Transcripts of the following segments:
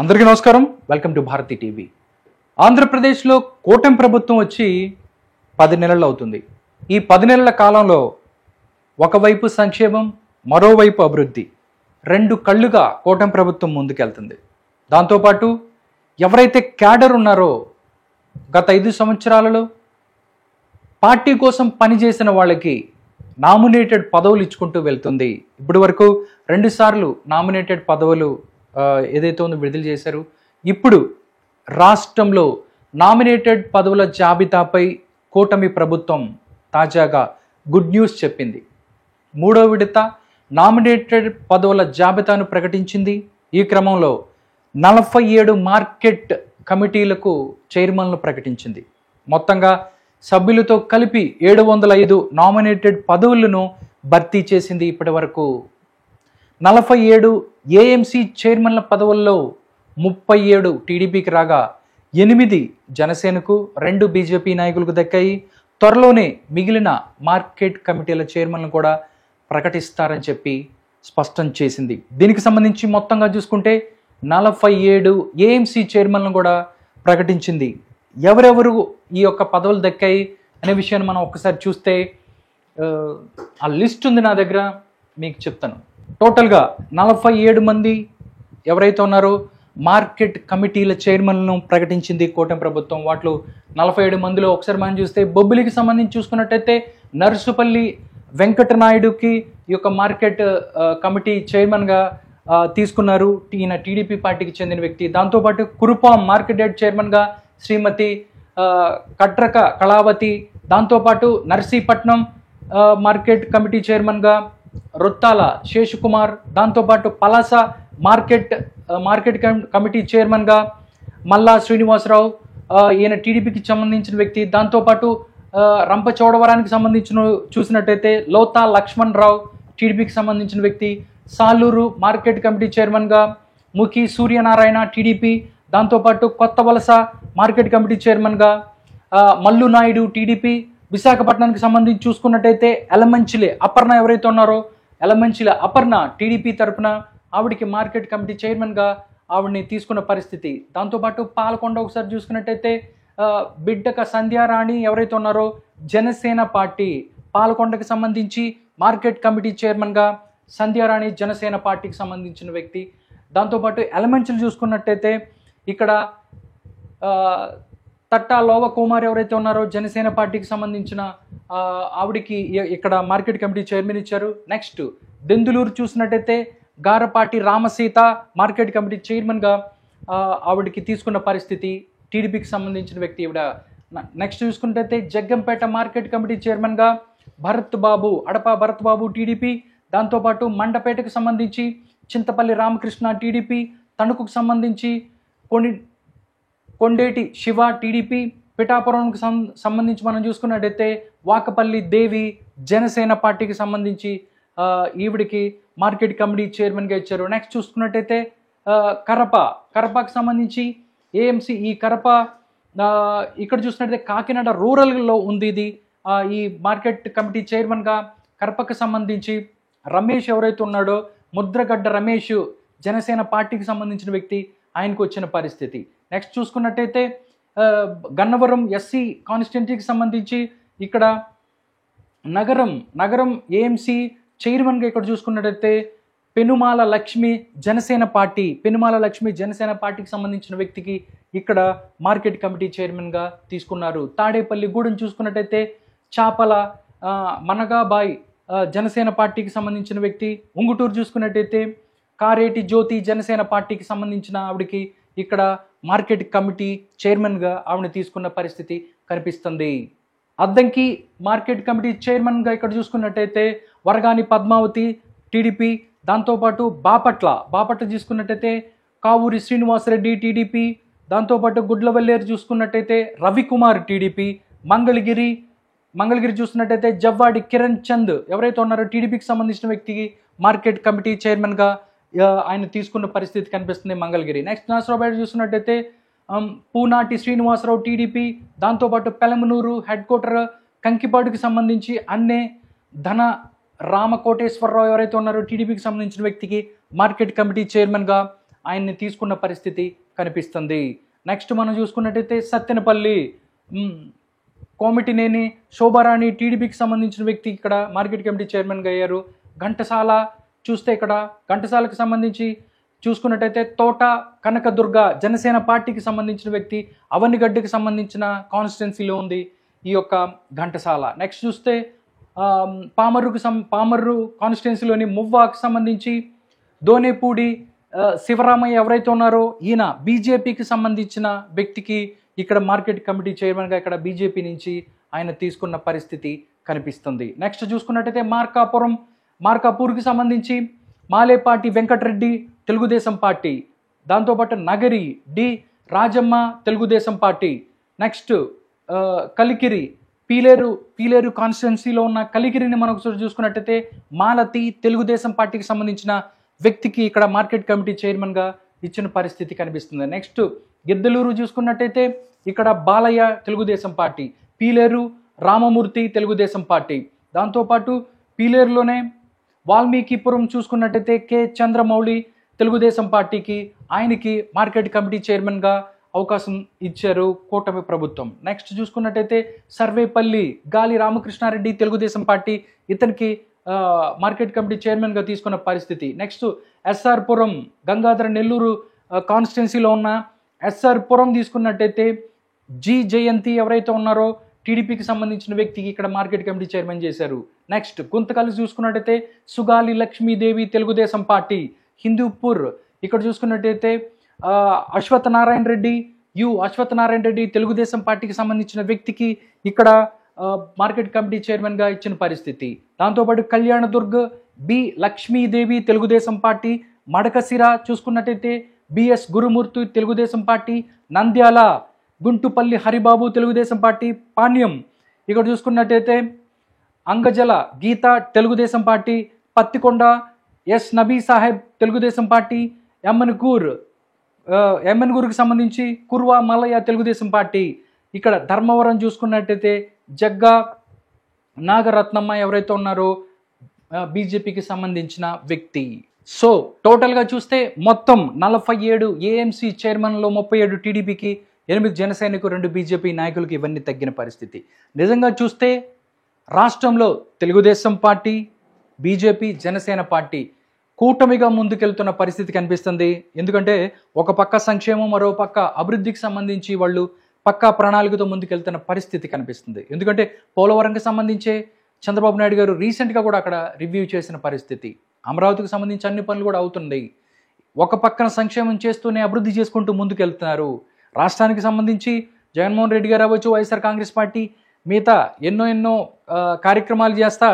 అందరికీ నమస్కారం. Welcome to Bharathi TV. ఆంధ్రప్రదేశ్లో కూటమి ప్రభుత్వం వచ్చి 10 నెలలు అవుతుంది. ఈ 10 నెలల కాలంలో ఒకవైపు సంక్షేమం, మరోవైపు అభివృద్ధి, రెండు కళ్ళుగా కూటమి ప్రభుత్వం ముందుకెళ్తుంది. దాంతోపాటు ఎవరైతే క్యాడర్ ఉన్నారో గత 5 సంవత్సరాలలో పార్టీ కోసం పనిచేసిన వాళ్ళకి నామినేటెడ్ పదవులు ఇచ్చుకుంటూ వెళ్తుంది. ఇప్పటి వరకు 2 సార్లు నామినేటెడ్ పదవులు ఏదైతే ఉందో విడుదల చేశారు. ఇప్పుడు రాష్ట్రంలో నామినేటెడ్ పదవుల జాబితాపై కూటమి ప్రభుత్వం తాజాగా గుడ్ న్యూస్ చెప్పింది. 3వ విడత నామినేటెడ్ పదవుల జాబితాను ప్రకటించింది. ఈ క్రమంలో 47 మార్కెట్ కమిటీలకు చైర్మన్లు ప్రకటించింది. మొత్తంగా సభ్యులతో కలిపి 705 నామినేటెడ్ పదవులను భర్తీ చేసింది. ఇప్పటి వరకు 47 ఏఎంసీ చైర్మన్ల పదవుల్లో 37 టీడీపీకి రాగా 8 జనసేనకు, 2 బీజేపీ నాయకులకు దక్కాయి. త్వరలోనే మిగిలిన మార్కెట్ కమిటీల చైర్మన్లు కూడా ప్రకటిస్తారని చెప్పి స్పష్టం చేసింది. దీనికి సంబంధించి మొత్తంగా చూసుకుంటే 47 ఏఎంసీ చైర్మన్లను కూడా ప్రకటించింది. ఎవరెవరు ఈ యొక్క పదవులు దక్కాయి అనే విషయాన్ని మనం ఒక్కసారి చూస్తే ఆ లిస్ట్ ఉంది నా దగ్గర, మీకు చెప్తాను. టోటల్గా 47 మంది ఎవరైతే ఉన్నారో మార్కెట్ కమిటీల చైర్మన్లను ప్రకటించింది కూటమి ప్రభుత్వం. వాటిలో 47 మందిలో ఒకసారి మనం చూస్తే బొబ్బిలికి సంబంధించి చూసుకున్నట్టయితే నర్సుపల్లి వెంకటనాయుడుకి ఈ యొక్క మార్కెట్ కమిటీ చైర్మన్గా తీసుకున్నారు. ఈయన టీడీపీ పార్టీకి చెందిన వ్యక్తి. దాంతోపాటు కురుపాం మార్కెట్ యార్డ్ చైర్మన్గా శ్రీమతి కట్రక కళావతి, దాంతోపాటు నర్సీపట్నం మార్కెట్ కమిటీ చైర్మన్గా రొత్తాల శేషకుమార్, దాంతోపాటు పలాస మార్కెట్ కమిటీ చైర్మన్గా మల్లా శ్రీనివాసరావు, ఈయన టీడీపీకి సంబంధించిన వ్యక్తి. దాంతోపాటు రంపచోడవరానికి సంబంధించిన చూసినట్టయితే లోతా లక్ష్మణ్ రావు, టీడీపీకి సంబంధించిన వ్యక్తి. సాలూరు మార్కెట్ కమిటీ చైర్మన్గా ముఖి సూర్యనారాయణ, టీడీపీ. దాంతోపాటు కొత్త వలస మార్కెట్ కమిటీ చైర్మన్గా మల్లు నాయుడు, టీడీపీ. విశాఖపట్నానికి సంబంధించి చూసుకున్నట్టయితే ఎలమంచిలే అపర్ణ ఎవరైతే ఉన్నారో ఎలమంచిల అపర్ణ టీడీపీ తరఫున ఆవిడికి మార్కెట్ కమిటీ చైర్మన్గా ఆవిడని తీసుకున్న పరిస్థితి. దాంతోపాటు పాలకొండ ఒకసారి చూసుకున్నట్టయితే బిడ్డక సంధ్యారాణి ఎవరైతే ఉన్నారో జనసేన పార్టీ పాలకొండకి సంబంధించి మార్కెట్ కమిటీ చైర్మన్గా సంధ్యారాణి జనసేన పార్టీకి సంబంధించిన వ్యక్తి. దాంతోపాటు ఎలమంచిలు చూసుకున్నట్టయితే ఇక్కడ తట్టా లోవ కుమార్ ఎవరైతే ఉన్నారో జనసేన పార్టీకి సంబంధించిన ఆవిడికి ఇక్కడ మార్కెట్ కమిటీ చైర్మన్ ఇచ్చారు. నెక్స్ట్ దెందులూరు చూసినట్టయితే గారపాటి రామసీత మార్కెట్ కమిటీ చైర్మన్గా ఆవిడికి తీసుకున్న పరిస్థితి, టీడీపీకి సంబంధించిన వ్యక్తి ఈవిడ. నెక్స్ట్ చూసుకున్నట్టయితే జగ్గంపేట మార్కెట్ కమిటీ చైర్మన్గా అడప భరత్ బాబు, టీడీపీ. దాంతోపాటు మండపేటకు సంబంధించి చింతపల్లి రామకృష్ణ, టీడీపీ. తణుకుకు సంబంధించి కొండేటి శివ, టీడీపీ. పిఠాపురంకి సంబంధించి మనం చూసుకున్నట్టయితే వాకపల్లి దేవి జనసేన పార్టీకి సంబంధించి ఈవిడికి మార్కెట్ కమిటీ చైర్మన్గా ఇచ్చారు. నెక్స్ట్ చూసుకున్నట్టయితే కరపకి సంబంధించి ఏఎంసీ ఈ కరప ఇక్కడ చూసినట్టయితే కాకినాడ రూరల్లో ఉంది ఇది. ఈ మార్కెట్ కమిటీ చైర్మన్గా కరపకు సంబంధించి రమేష్ ఎవరైతే ఉన్నాడో ముద్రగడ్డ రమేష్ జనసేన పార్టీకి సంబంధించిన వ్యక్తి, ఆయనకు వచ్చిన పరిస్థితి. నెక్స్ట్ చూసుకున్నట్టయితే గన్నవరం ఎస్సీ కాన్స్టిట్యున్సీకి సంబంధించి ఇక్కడ నగరం ఏఎంసీ చైర్మన్గా ఇక్కడ చూసుకున్నట్టయితే పెనుమాల లక్ష్మి జనసేన పార్టీకి సంబంధించిన వ్యక్తికి ఇక్కడ మార్కెట్ కమిటీ చైర్మన్గా తీసుకున్నారు. తాడేపల్లిగూడెం చూసుకున్నట్టయితే చాపల మనగాబాయ్ జనసేన పార్టీకి సంబంధించిన వ్యక్తి. ఉంగుటూరు చూసుకున్నట్టయితే కారేటి జ్యోతి జనసేన పార్టీకి సంబంధించిన ఆవిడికి ఇక్కడ మార్కెట్ కమిటీ చైర్మన్గా ఆవిడని తీసుకున్న పరిస్థితి కనిపిస్తుంది. అద్దంకి మార్కెట్ కమిటీ చైర్మన్గా ఇక్కడ చూసుకున్నట్టయితే వరగాని పద్మావతి, టీడీపీ. దాంతోపాటు బాపట్ల చూసుకున్నట్టయితే కావూరి శ్రీనివాసరెడ్డి, టీడీపీ. దాంతోపాటు గుడ్లవల్లేరు చూసుకున్నట్టయితే రవికుమార్, టీడీపీ. మంగళగిరి చూసుకున్నట్టయితే జవ్వాడి కిరణ్ చంద్ ఎవరైతే ఉన్నారో టీడీపీకి సంబంధించిన వ్యక్తికి మార్కెట్ కమిటీ చైర్మన్గా ఆయన తీసుకున్న పరిస్థితి కనిపిస్తుంది మంగళగిరి. నెక్స్ట్ నర్సరావుపేట చూసుకున్నట్టయితే పూనాటి శ్రీనివాసరావు, టీడీపీ. దాంతోపాటు పెలమనూరు హెడ్ క్వార్టర్ కంకిపాడుకి సంబంధించి అన్నే ధన రామకోటేశ్వరరావు ఎవరైతే ఉన్నారో టీడీపీకి సంబంధించిన వ్యక్తికి మార్కెట్ కమిటీ చైర్మన్గా ఆయన్ని తీసుకున్న పరిస్థితి కనిపిస్తుంది. నెక్స్ట్ మనం చూసుకున్నట్టయితే సత్తెనపల్లి కోమిటినేని శోభారాణి టీడీపీకి సంబంధించిన వ్యక్తి ఇక్కడ మార్కెట్ కమిటీ చైర్మన్గా అయ్యారు. ఘంటసాల చూస్తే ఇక్కడ ఘంటసాలకు సంబంధించి చూసుకున్నట్టయితే తోట కనకదుర్గ జనసేన పార్టీకి సంబంధించిన వ్యక్తి, అవనిగడ్డకి సంబంధించిన కాన్స్టిట్యున్సీలో ఉంది ఈ యొక్క ఘంటసాల. నెక్స్ట్ చూస్తే పామర్రు కాన్స్టిట్యున్సీలోని మువ్వాకి సంబంధించి దోనేపూడి శివరామయ్య ఎవరైతే ఉన్నారో ఈయన బీజేపీకి సంబంధించిన వ్యక్తికి ఇక్కడ మార్కెట్ కమిటీ చైర్మన్గా ఇక్కడ బీజేపీ నుంచి ఆయన తీసుకున్న పరిస్థితి కనిపిస్తుంది. నెక్స్ట్ చూసుకున్నట్టయితే మార్కాపూర్కి సంబంధించి మాలేపాటి వెంకటరెడ్డి తెలుగుదేశం పార్టీ, దాంతోపాటు Nagari D Rajamma Telugu Desam party. Next Kalikiri Pileru కాన్స్టిట్యున్సీలో ఉన్న కలికిరిని మనం చూసుకున్నట్టయితే మాలతి తెలుగుదేశం పార్టీకి సంబంధించిన వ్యక్తికి ఇక్కడ మార్కెట్ కమిటీ చైర్మన్గా ఇచ్చిన పరిస్థితి కనిపిస్తుంది. నెక్స్ట్ గిద్దలూరు చూసుకున్నట్టయితే ఇక్కడ బాలయ్య తెలుగుదేశం పార్టీ, పీలేరు రామమూర్తి తెలుగుదేశం పార్టీ, దాంతోపాటు పీలేరులోనే వాల్మీకిపురం చూసుకున్నట్టయితే కె చంద్రమౌళి తెలుగుదేశం పార్టీకి ఆయనకి మార్కెట్ కమిటీ చైర్మన్గా అవకాశం ఇచ్చారు కూటమి ప్రభుత్వం. నెక్స్ట్ చూసుకున్నట్టయితే సర్వేపల్లి గాలి రామకృష్ణారెడ్డి తెలుగుదేశం పార్టీ, ఇతనికి మార్కెట్ కమిటీ చైర్మన్గా తీసుకున్న పరిస్థితి. నెక్స్ట్ ఎస్ఆర్ పురం గంగాధర నెల్లూరు కాన్స్టిట్యున్సీలో ఉన్న ఎస్ఆర్ పురం తీసుకున్నట్టయితే జి జయంతి ఎవరైతే ఉన్నారో టీడీపీకి సంబంధించిన వ్యక్తికి ఇక్కడ మార్కెట్ కమిటీ చైర్మన్ చేశారు. నెక్స్ట్ గుంతకల్ చూసుకున్నట్టయితే సుగాలి లక్ష్మీదేవి తెలుగుదేశం పార్టీ, హిందూపూర్ ఇక్కడ చూసుకున్నట్టయితే అశ్వత్ నారాయణ రెడ్డి తెలుగుదేశం పార్టీకి సంబంధించిన వ్యక్తికి ఇక్కడ మార్కెట్ కమిటీ చైర్మన్గా ఇచ్చిన పరిస్థితి. దాంతోపాటు కళ్యాణదుర్గ్ బి లక్ష్మీదేవి తెలుగుదేశం పార్టీ, మడకసిర చూసుకున్నట్టయితే BS Gurumurthy Telugu Desam party, Nandyal Guntupalli Haribabu Telugu Desam party, Panyam ఇక్కడ చూసుకున్నట్టయితే Angajala Geetha Telugu Desam party, Pattikonda S Nabi Saheb Telugu Desam party, ఎమ్మెన్గూరుకి సంబంధించి కుర్వా మల్లయ్య తెలుగుదేశం పార్టీ. ఇక్కడ ధర్మవరం చూసుకున్నట్టయితే జగ్గా నాగరత్నమ్మ ఎవరైతే ఉన్నారో బీజేపీకి సంబంధించిన వ్యక్తి. సో టోటల్గా చూస్తే మొత్తం 47 ఏఎంసీ చైర్మన్లో 37 టీడీపీకి, 8 జనసేనకు, 2 బీజేపీ నాయకులకి ఇవన్నీ తగ్గిన పరిస్థితి. నిజంగా చూస్తే రాష్ట్రంలో Telugu Desam party, BJP, Janasena party కూటమిగా ముందుకెళ్తున్న పరిస్థితి కనిపిస్తుంది. ఎందుకంటే ఒక పక్క సంక్షేమం, మరో పక్క అభివృద్ధికి సంబంధించి వాళ్ళు పక్కా ప్రణాళికతో ముందుకెళ్తున్న పరిస్థితి కనిపిస్తుంది. ఎందుకంటే పోలవరంకి సంబంధించే చంద్రబాబు నాయుడు గారు రీసెంట్గా కూడా అక్కడ రివ్యూ చేసిన పరిస్థితి. అమరావతికి సంబంధించి అన్ని పనులు కూడా అవుతుంది. ఒక పక్కన సంక్షేమం చేస్తూనే అభివృద్ధి చేసుకుంటూ ముందుకెళ్తున్నారు. రాష్ట్రానికి సంబంధించి జగన్మోహన్ రెడ్డి గారు అవ్వచ్చు, వైఎస్ఆర్ కాంగ్రెస్ పార్టీ మిగతా ఎన్నో కార్యక్రమాలు చేస్తా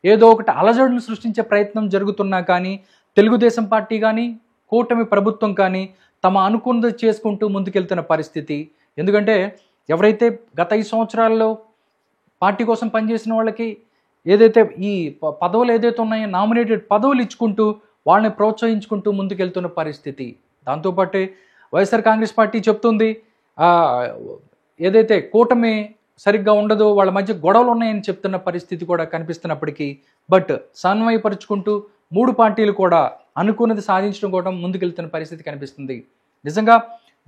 ఏదో ఒకటి అలజడులు సృష్టించే ప్రయత్నం జరుగుతున్నా కానీ తెలుగుదేశం పార్టీ కానీ కూటమి ప్రభుత్వం కానీ తమ అనుకున్నది చేసుకుంటూ ముందుకెళ్తున్న పరిస్థితి. ఎందుకంటే ఎవరైతే గత 5 సంవత్సరాల్లో పార్టీ కోసం పనిచేసిన వాళ్ళకి ఏదైతే ఈ పదవులు ఏదైతే ఉన్నాయో నామినేటెడ్ పదవులు ఇచ్చుకుంటూ వాళ్ళని ప్రోత్సహించుకుంటూ ముందుకెళ్తున్న పరిస్థితి. దాంతోపాటు వైఎస్ఆర్ కాంగ్రెస్ పార్టీ చెప్తుంది ఏదైతే కూటమి సరిగ్గా ఉండదో, వాళ్ళ మధ్య గొడవలు ఉన్నాయని చెప్తున్న పరిస్థితి కూడా కనిపిస్తున్నప్పటికీ బట్ సమన్వయపరుచుకుంటూ 3 పార్టీలు కూడా అనుకున్నది సాధించడం కూడా ముందుకెళ్తున్న పరిస్థితి కనిపిస్తుంది. నిజంగా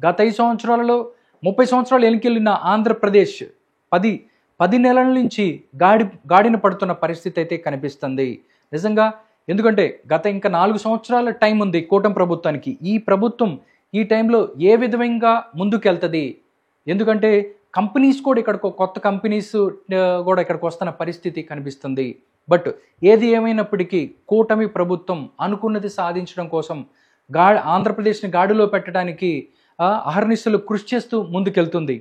గత 5 సంవత్సరాలలో 30 సంవత్సరాలు వెనుకెళ్ళిన ఆంధ్రప్రదేశ్ 10 నెలల నుంచి గాడిన పడుతున్న పరిస్థితి అయితే కనిపిస్తుంది నిజంగా. ఎందుకంటే గత ఇంకా 4 సంవత్సరాల టైం ఉంది కూటమి ప్రభుత్వానికి. ఈ ప్రభుత్వం ఈ టైంలో ఏ విధంగా ముందుకెళ్తుంది? ఎందుకంటే కంపెనీస్ కూడా ఇక్కడికి, కొత్త కంపెనీస్ కూడా ఇక్కడికి వస్తున్న పరిస్థితి కనిపిస్తుంది. బట్ ఏది ఏమైనప్పటికీ కూటమి ప్రభుత్వం అనుకున్నది సాధించడం కోసం ఆంధ్రప్రదేశ్ని గాడిలో పెట్టడానికి అహర్నిశలు కృషి చేస్తూ ముందుకెళ్తుంది.